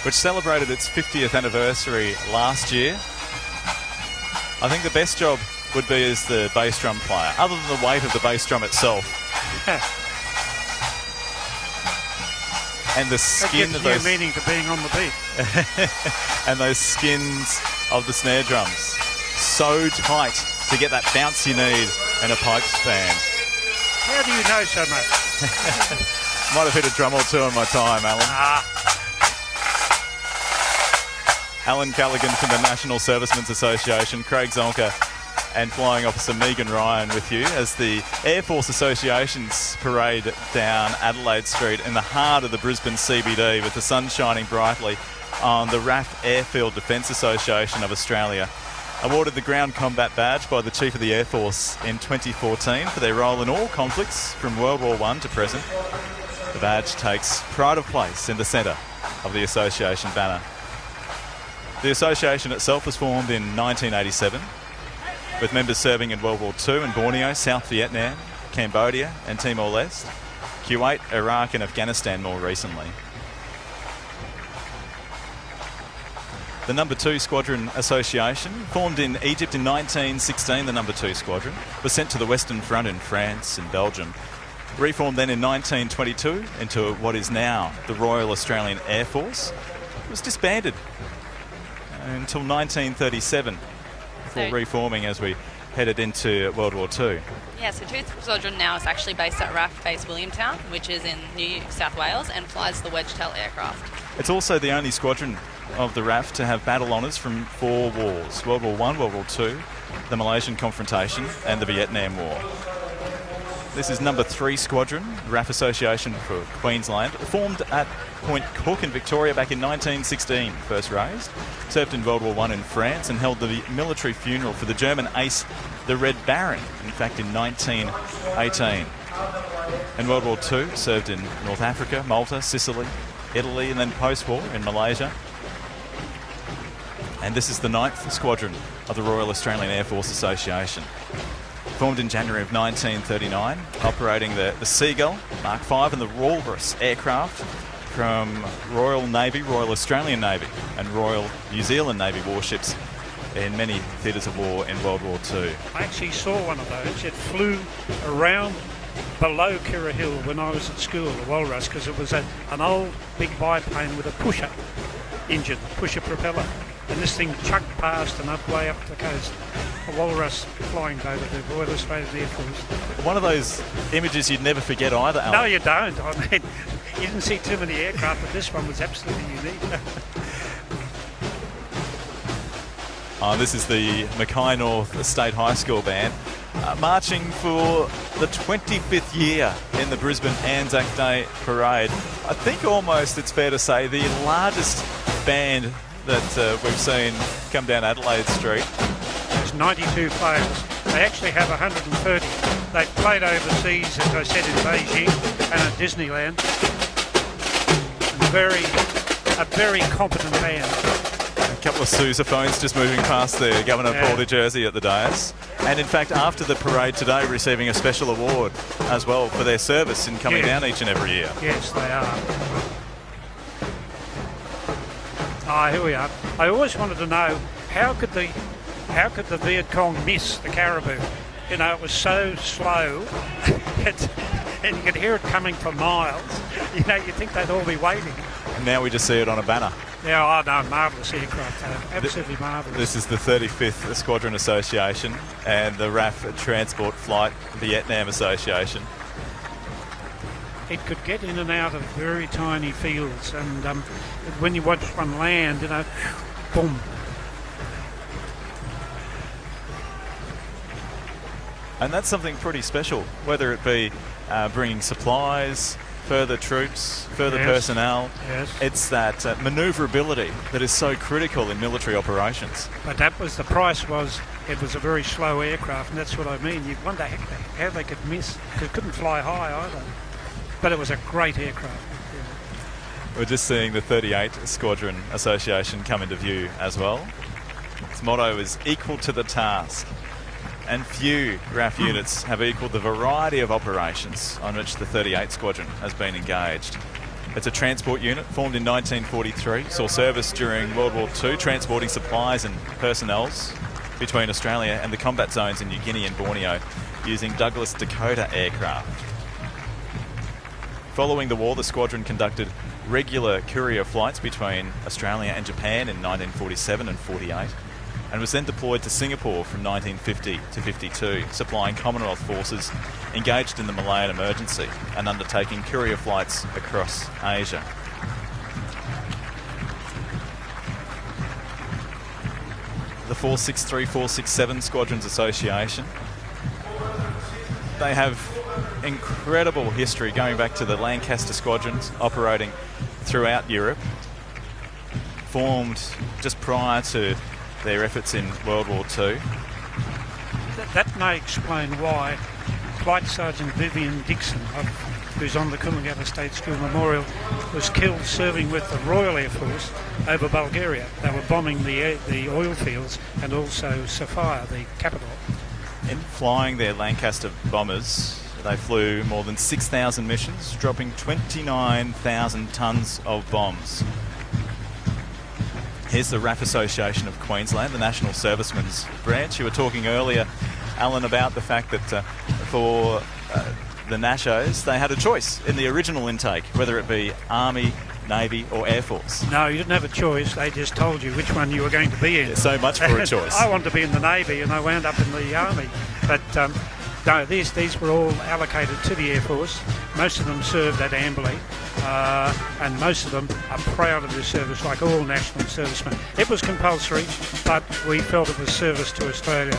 which celebrated its 50th anniversary last year. I think the best job would be as the bass drum player, other than the weight of the bass drum itself. And the skin of those... meaning to being on the beat. And those skins of the snare drums. So tight to get that bounce you need in a pipes band. How do you know so much? Might have hit a drum or two in my time, Alan. Alan Callaghan from the National Servicemen's Association, Craig Zonka and Flying Officer Megan Ryan with you as the Air Force Association's parade down Adelaide Street in the heart of the Brisbane CBD with the sun shining brightly on the RAAF Airfield Defence Association of Australia. Awarded the Ground Combat Badge by the Chief of the Air Force in 2014 for their role in all conflicts from World War I to present. The badge takes pride of place in the centre of the association banner. The association itself was formed in 1987 with members serving in World War II in Borneo, South Vietnam, Cambodia and Timor-Leste, Kuwait, Iraq and Afghanistan more recently. The No. 2 Squadron Association, formed in Egypt in 1916, the No. 2 Squadron, was sent to the Western Front in France and Belgium. Reformed then in 1922 into what is now the Royal Australian Air Force. It was disbanded until 1937 before reforming as we headed into World War II. Yeah, so 2 Squadron now is actually based at RAAF Base Williamtown, which is in New South Wales, and flies the Wedgetail aircraft. It's also the only squadron of the RAAF to have battle honours from 4 wars: World War I, World War II, the Malaysian Confrontation and the Vietnam War. This is No. 3 Squadron, RAAF Association for Queensland, formed at Point Cook in Victoria back in 1916, first raised, served in World War I in France and held the military funeral for the German ace, the Red Baron, in fact in 1918. In World War II, served in North Africa, Malta, Sicily, Italy and then post-war in Malaysia. And this is the 9th Squadron of the Royal Australian Air Force Association. Formed in January of 1939, operating the Seagull, Mark V and the Walrus aircraft from Royal Navy, Royal Australian Navy and Royal New Zealand Navy warships in many theatres of war in World War II. I actually saw one of those. It flew around below Kirra Hill when I was at school, the Walrus, because it was an old big biplane with a pusher engine, pusher propeller. And this thing chucked past and up way up the coast. A Walrus flying boat of the Royal Australian Air Force. One of those images you'd never forget either, Alan. No, you don't. I mean, you didn't see too many aircraft, but this one was absolutely unique. This is the Mackay North State High School band marching for the 25th year in the Brisbane ANZAC Day Parade. I think almost it's fair to say the largest band that we've seen come down Adelaide Street. There's 92 players. They actually have 130. They've played overseas, as I said, in Beijing and at Disneyland. A very competent band. A couple of sousaphones just moving past the Governor Paul de Jersey at the dais. And in fact, after the parade today, receiving a special award as well for their service in coming down each and every year. Yes, they are. Here we are. I always wanted to know how could the Viet Cong miss the caribou? You know, it was so slow, and you could hear it coming for miles. You know, you'd think they'd all be waiting. And now we just see it on a banner. Yeah, marvellous aircraft. Absolutely marvellous. This is the 35th Squadron Association and the RAAF Transport Flight Vietnam Association. It could get in and out of very tiny fields, and when you watch one land, you know, boom. And that's something pretty special, whether it be bringing supplies, further troops, further personnel. Yes. It's that manoeuvrability that is so critical in military operations. But that was the price. It was a very slow aircraft, and that's what I mean. You wonder how they could miss, because it couldn't fly high either. But it was a great aircraft. Yeah. We're just seeing the 38 Squadron Association come into view as well. Its motto is equal to the task. And few RAAF units have equalled the variety of operations on which the 38 Squadron has been engaged. It's a transport unit formed in 1943, saw service during World War II, transporting supplies and personnel between Australia and the combat zones in New Guinea and Borneo using Douglas Dakota aircraft. Following the war, the squadron conducted regular courier flights between Australia and Japan in 1947 and 48, and was then deployed to Singapore from 1950 to 52, supplying Commonwealth forces engaged in the Malayan emergency and undertaking courier flights across Asia. The 463, 467 Squadrons Association, they have incredible history going back to the Lancaster squadrons operating throughout Europe, formed just prior to their efforts in World War II. That may explain why Flight Sergeant Vivian Dixon, who's on the Coolangatta State School Memorial, was killed serving with the Royal Air Force over Bulgaria. They were bombing the oil fields and also Sofia, the capital. In flying their Lancaster bombers, they flew more than 6,000 missions, dropping 29,000 tonnes of bombs. Here's the RAAF Association of Queensland, the National Servicemen's branch. You were talking earlier, Alan, about the fact that for the Nashos, they had a choice in the original intake, whether it be Army, Navy or Air Force. No, you didn't have a choice. They just told you which one you were going to be in. Yeah, so much for a choice. I wanted to be in the Navy and I wound up in the Army. But no, these were all allocated to the Air Force. Most of them served at Amberley, and most of them are proud of their service, like all national servicemen. It was compulsory, but we felt it was service to Australia.